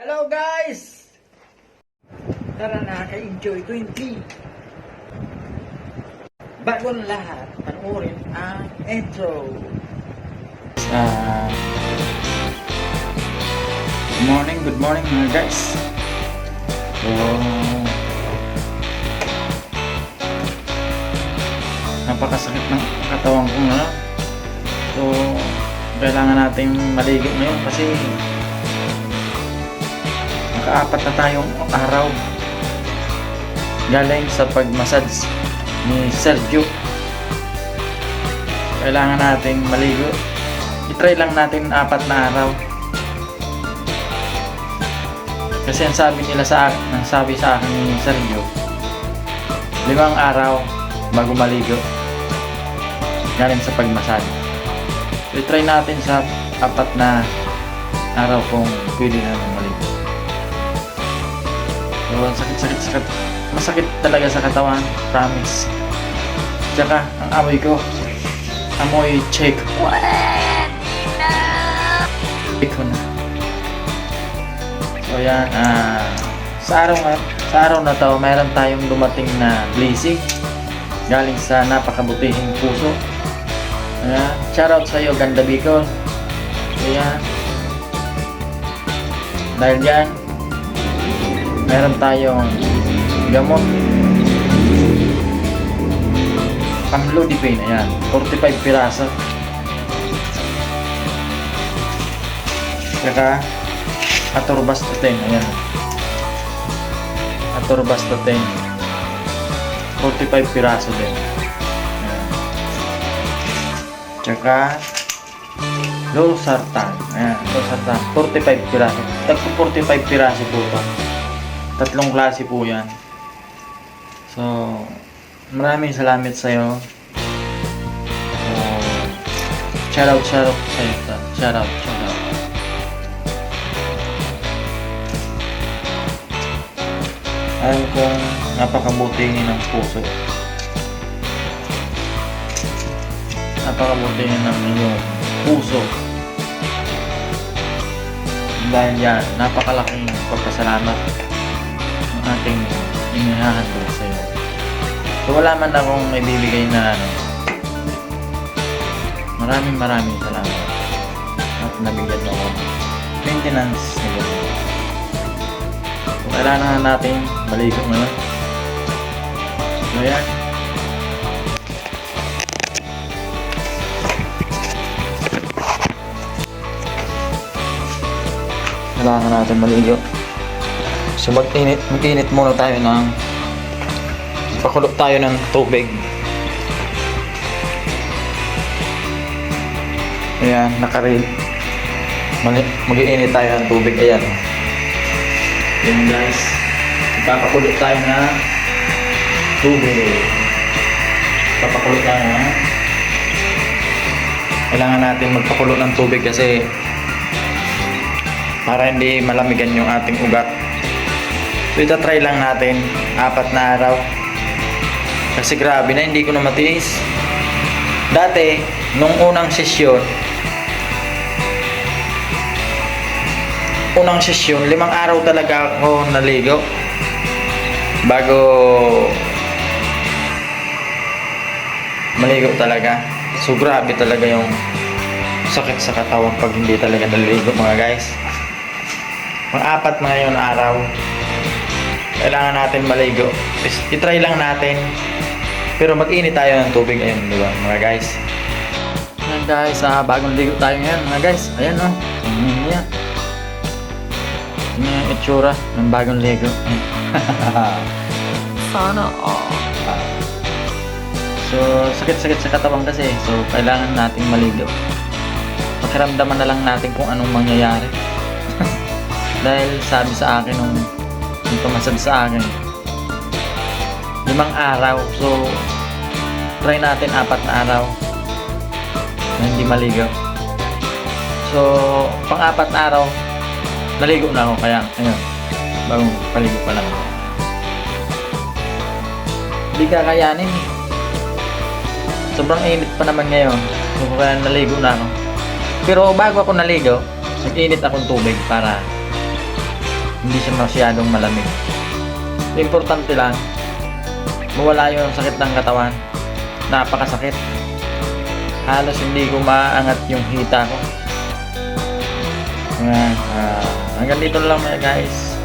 Hello guys! Tara na kay Enjoy 20. Bago na lahat, panoorin ang intro. Good morning mga guys. So, napakasakit ng katawan ko na. So, kailangan natin maligo ngayon kasi nakaapat na tayong araw galing sa pag-massage ni Sergio. Kailangan nating maligo. I-try lang natin 4 na araw. Kasi ang sabi sa akin ni Sergio, 5 araw bago maligo galing sa pag-massage. So, i-try natin sa 4 na araw kung pwede na maligo. So, sakit. Masakit talaga sa katawan, promise. Tsaka, ang amoy ko, amoy check. Check ko na. So, yan. Sa araw na to, mayroon tayong dumating na blessing galing sa napakabutihing puso. Ayan. Shoutout sa iyo, Ganda Bicol. Ayan. Dahil yan, meron tayong gamot Camlodipine. Ayan, 45 piraso. Saka Atorvastatin. Ayan, Atorvastatin 45 piraso din. Ayan. Saka Losartan. Ayan, Losartan 45 piraso. Tagpo 45 piraso po ito. 3 klase po yan. So, maraming salamat sa iyo. So, shoutout sa iyo. Shoutout. Alam kong napakabuti ng puso. Napakabuti ng iyong puso. Dahil yan, napakalaking pagpasalamat ang ating inihahandog sa iyo. So, wala man akong ibibigay na maraming salamat at nabigyan mo ako maintenance nila. So, kailangan natin maligo ngayon. So, yan. Kailangan natin maligo. So, mag-init muna tayo ng pakulo tayo ng tubig. Ayan, nakarin. Mag-iinit tayo ng tubig. Ayan. Ayan guys. Papakulo tayo ng tubig. Papakulo tayo na. Kailangan natin magpakulo ng tubig kasi para hindi malamigan yung ating ugat. So, itatry lang natin 4 na araw. Kasi grabe na, hindi ko na matiis. Dati, nung unang sesyon, 5 araw talaga ako naligo bago maligo talaga. So, grabe talaga yung sakit sa katawan pag hindi talaga naligo mga guys. Pang-4 na ngayon araw, kailangan natin maligo. I-try lang natin. Pero mag-init tayo ng tubig. Ayun, di ba mga guys? Ayan guys, bagong ligo tayo ngayon mga guys. Ayan o. Yan. Yan yung itsura ng bagong ligo. Sana So, sakit sa katawan kasi. So, kailangan nating maligo. Pakiramdaman na lang natin kung anong mangyayari. Dahil sabi sa akin nung tumasad sa akin 5 araw. So, try natin 4 na araw na hindi maligo. So, pang-4 na araw naligo na ako. Kaya, ayun, bagong paligo pa lang ako. Hindi kakayanin eh. Sobrang init pa naman ngayon. So, kaya naligo na ako. Pero bago ako naligo, nag-init akong tubig para hindi siya masyadong malamig. Importante lang, mawala yung sakit ng katawan. Napakasakit. Halos hindi ko maaangat yung hita ko. Hanggang dito lang mga guys.